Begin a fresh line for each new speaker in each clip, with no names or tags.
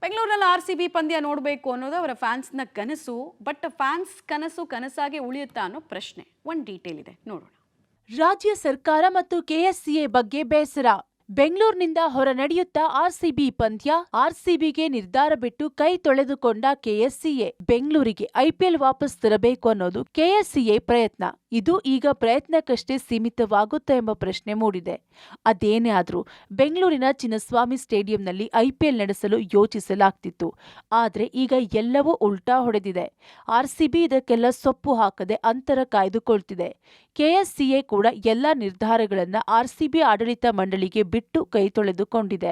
ಬೆಂಗಳೂರಿನಲ್ಲಿ ಆರ್‌ಸಿಬಿ ಪಂದ್ಯ ನೋಡಬೇಕು ಅನ್ನೋದು ಅವರ ಫ್ಯಾನ್ಸ್ನ ಕನಸು. ಬಟ್ ಫ್ಯಾನ್ಸ್ ಕನಸು ಕನಸಾಗಿ ಉಳಿಯುತ್ತಾ ಅನ್ನೋ ಪ್ರಶ್ನೆ. ಒಂದು ಡೀಟೇಲ್ ಇದೆ, ನೋಡೋಣ.
ರಾಜ್ಯ ಸರ್ಕಾರ ಮತ್ತು ಕೆಎಸ್ಸಿಎ ಬಗ್ಗೆ ಬೇಸರ. ಬೆಂಗಳೂರಿನಿಂದ ಹೊರ ನಡೆಯುತ್ತಾ ಆರ್‌ಸಿಬಿ ಪಂದ್ಯ. ಆರ್‌ಸಿಬಿಗೆ ನಿರ್ಧಾರ ಬಿಟ್ಟು ಕೈ ತೊಳೆದುಕೊಂಡ ಕೆಎಸ್ಸಿಎ. ಬೆಂಗಳೂರಿಗೆ ಐಪಿಎಲ್ ವಾಪಸ್ ತರಬೇಕು ಅನ್ನೋದು ಕೆಎಸ್ಸಿಎ ಪ್ರಯತ್ನ. ಇದು ಈಗ ಪ್ರಯತ್ನಕ್ಕಷ್ಟೇ ಸೀಮಿತವಾಗುತ್ತಾ ಎಂಬ ಪ್ರಶ್ನೆ ಮೂಡಿದೆ. ಅದೇನೇ ಆದ್ರೂ ಬೆಂಗಳೂರಿನ ಚಿನ್ನಸ್ವಾಮಿ ಸ್ಟೇಡಿಯಂನಲ್ಲಿ ಐಪಿಎಲ್ ನಡೆಸಲು ಯೋಚಿಸಲಾಗ್ತಿತ್ತು. ಆದ್ರೆ ಈಗ ಎಲ್ಲವೂ ಉಲ್ಟಾ ಹೊಡೆದಿದೆ. ಆರ್‌ಸಿಬಿ ಇದಕ್ಕೆಲ್ಲ ಸೊಪ್ಪು ಹಾಕದೆ ಅಂತರ ಕಾಯ್ದುಕೊಳ್ತಿದೆ. ಕೆಎಸ್ಸಿಎ ಕೂಡ ಎಲ್ಲ ನಿರ್ಧಾರಗಳನ್ನ ಆರ್‌ಸಿಬಿ ಆಡಳಿತ ಮಂಡಳಿಗೆ ಬಿಟ್ಟು ಕೈ ತೊಳೆದುಕೊಂಡಿದೆ.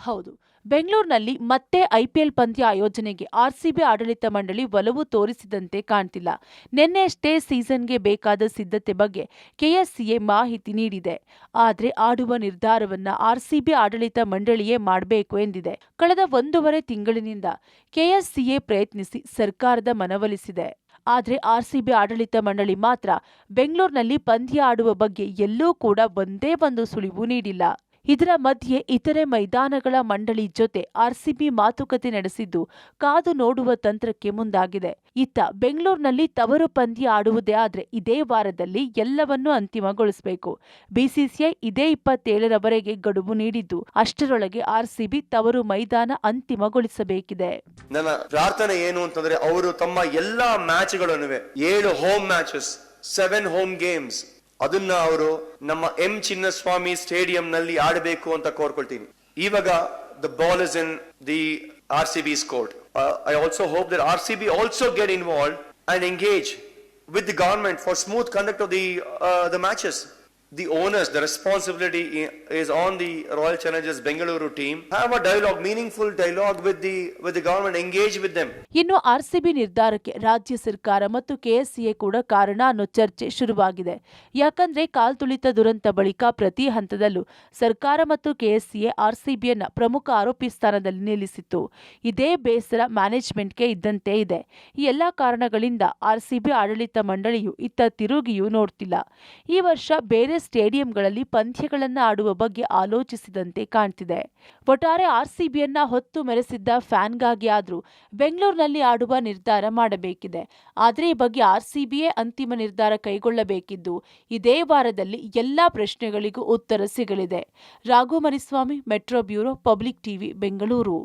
ಹೌದು, ಬೆಂಗಳೂರಿನಲ್ಲಿ ಮತ್ತೆ ಐಪಿಎಲ್ ಪಂದ್ಯ ಆಯೋಜನೆಗೆ ಆರ್‌ಸಿಬಿ ಆಡಳಿತ ಮಂಡಳಿ ಒಲವು ತೋರಿಸಿದಂತೆ ಕಾಣ್ತಿಲ್ಲ. ನಿನ್ನೆಯಷ್ಟೇ ಸೀಸನ್ಗೆ ಬೇಕಾದ ಸಿದ್ಧತೆ ಬಗ್ಗೆ ಕೆಎಸ್ಸಿಎ ಮಾಹಿತಿ ನೀಡಿದೆ. ಆದ್ರೆ ಆಡುವ ನಿರ್ಧಾರವನ್ನ ಆರ್‌ಸಿಬಿ ಆಡಳಿತ ಮಂಡಳಿಯೇ ಮಾಡಬೇಕು ಎಂದಿದೆ. ಕಳೆದ 1.5 ತಿಂಗಳಿನಿಂದ ಕೆಎಸ್ಸಿಎ ಪ್ರಯತ್ನಿಸಿ ಸರ್ಕಾರದ ಮನವೊಲಿಸಿದೆ. ಆದ್ರೆ ಆರ್‌ಸಿಬಿ ಆಡಳಿತ ಮಂಡಳಿ ಮಾತ್ರ ಬೆಂಗಳೂರಿನಲ್ಲಿ ಪಂದ್ಯ ಆಡುವ ಬಗ್ಗೆ ಎಲ್ಲೂ ಕೂಡ ಒಂದೇ ಒಂದು ಸುಳಿವು ನೀಡಿಲ್ಲ. ಇದರ ಮಧ್ಯೆ ಇತರೆ ಮೈದಾನಗಳ ಮಂಡಳಿ ಜೊತೆ ಆರ್‌ಸಿಬಿ ಮಾತುಕತೆ ನಡೆಸಿದ್ದು ಕಾದು ನೋಡುವ ತಂತ್ರಕ್ಕೆ ಮುಂದಾಗಿದೆ. ಇತ್ತ ಬೆಂಗಳೂರಿನಲ್ಲಿ ತವರು ಪಂದ್ಯ ಆಡುವುದೇ ಆದ್ರೆ ಇದೇ ವಾರದಲ್ಲಿ ಎಲ್ಲವನ್ನೂ ಅಂತಿಮಗೊಳಿಸಬೇಕು. ಬಿಸಿಸಿಐ ಇದೇ 27ರವರೆಗೆ ಗಡುವು ನೀಡಿದ್ದು ಅಷ್ಟರೊಳಗೆ ಆರ್‌ಸಿಬಿ ತವರು ಮೈದಾನ ಅಂತಿಮಗೊಳಿಸಬೇಕಿದೆ.
ನನ್ನ ಪ್ರಾರ್ಥನೆ ಏನು ಅಂತಂದ್ರೆ ಅವರು ತಮ್ಮ ಎಲ್ಲಾ ಮ್ಯಾಚ್ಗಳನ್ನು 7 ಹೋಮ್ ಮ್ಯಾಚಸ್ 7 ಹೋಮ್ ಗೇಮ್ಸ್ ಅದನ್ನ ಅವರು ನಮ್ಮ ಎಂ ಚಿನ್ನಸ್ವಾಮಿ ಸ್ಟೇಡಿಯಂ ನಲ್ಲಿ ಆಡಬೇಕು ಅಂತ ಕೋರ್ಕೊಳ್ತೀನಿ. ಇವಾಗ the ball is in the RCB's court. I also hope that RCB also get involved and engage with the government for smooth conduct of the matches. The owners, the responsibility is on the Royal Challengers Bengaluru team. Have a dialogue, meaningful dialogue with the government, engage with them.
ಇನ್ನು RCB ನಿರ್ಧಾರಕ್ಕೆ ರಾಜ್ಯ ಸರ್ಕಾರ ಮತ್ತು KSCA ಕೂಡ ಕಾರಣ ಅನ್ನೋ ಚರ್ಚೆ ಶುರುವಾಗಿದೆ. ಯಾಕಂದ್ರೆ ಕಾಲ್ತುಳಿತ ದುರಂತ ಬಳಿಕ ಪ್ರತಿ ಹಂತದಲ್ಲೂ ಸರ್ಕಾರ ಮತ್ತು ಕೆಎಸ್ಸಿಎ ಆರ್‌ಸಿಬಿಯನ್ನ ಪ್ರಮುಖ ಆರೋಪಿ ಸ್ಥಾನದಲ್ಲಿ ನಿಲ್ಲಿಸಿತ್ತು. ಇದೇ ಬೇಸರ ಮ್ಯಾನೇಜ್ಮೆಂಟ್ಗೆ ಇದ್ದಂತೆ ಇದೆ. ಈ ಎಲ್ಲಾ ಕಾರಣಗಳಿಂದ ಆರ್‌ಸಿಬಿ ಆಡಳಿತ ಮಂಡಳಿಯು ಇತ್ತ ತಿರುಗಿಯೂ ನೋಡ್ತಿಲ್ಲ. ಈ ವರ್ಷ ಬೇರೆ ಸ್ಟೇಡಿಯಂಗಳಲ್ಲಿ ಪಂದ್ಯಗಳನ್ನ ಆಡುವ ಬಗ್ಗೆ ಆಲೋಚಿಸಿದಂತೆ ಕಾಣ್ತಿದೆ. ಒಟ್ಟಾರೆ ಆರ್‌ಸಿಬಿಯನ್ನ ಹೊತ್ತು ಮೆರೆಸಿದ್ದ ಫ್ಯಾನ್ಗಾಗಿ ಆದ್ರೂ ಬೆಂಗಳೂರಿನಲ್ಲಿ ಆಡುವ ನಿರ್ಧಾರ ಮಾಡಬೇಕಿದೆ. ಆದ್ರೆ ಈ ಬಗ್ಗೆ ಆರ್‌ಸಿಬಿಯೇ ಅಂತಿಮ ನಿರ್ಧಾರ ಕೈಗೊಳ್ಳಬೇಕಿದ್ದು ಇದೇ ವಾರದಲ್ಲಿ ಎಲ್ಲಾ ಪ್ರಶ್ನೆಗಳಿಗೂ ಉತ್ತರ ಸಿಗಲಿದೆ. Raghu Mariswamy, metro bureau, public TV, Bengaluru.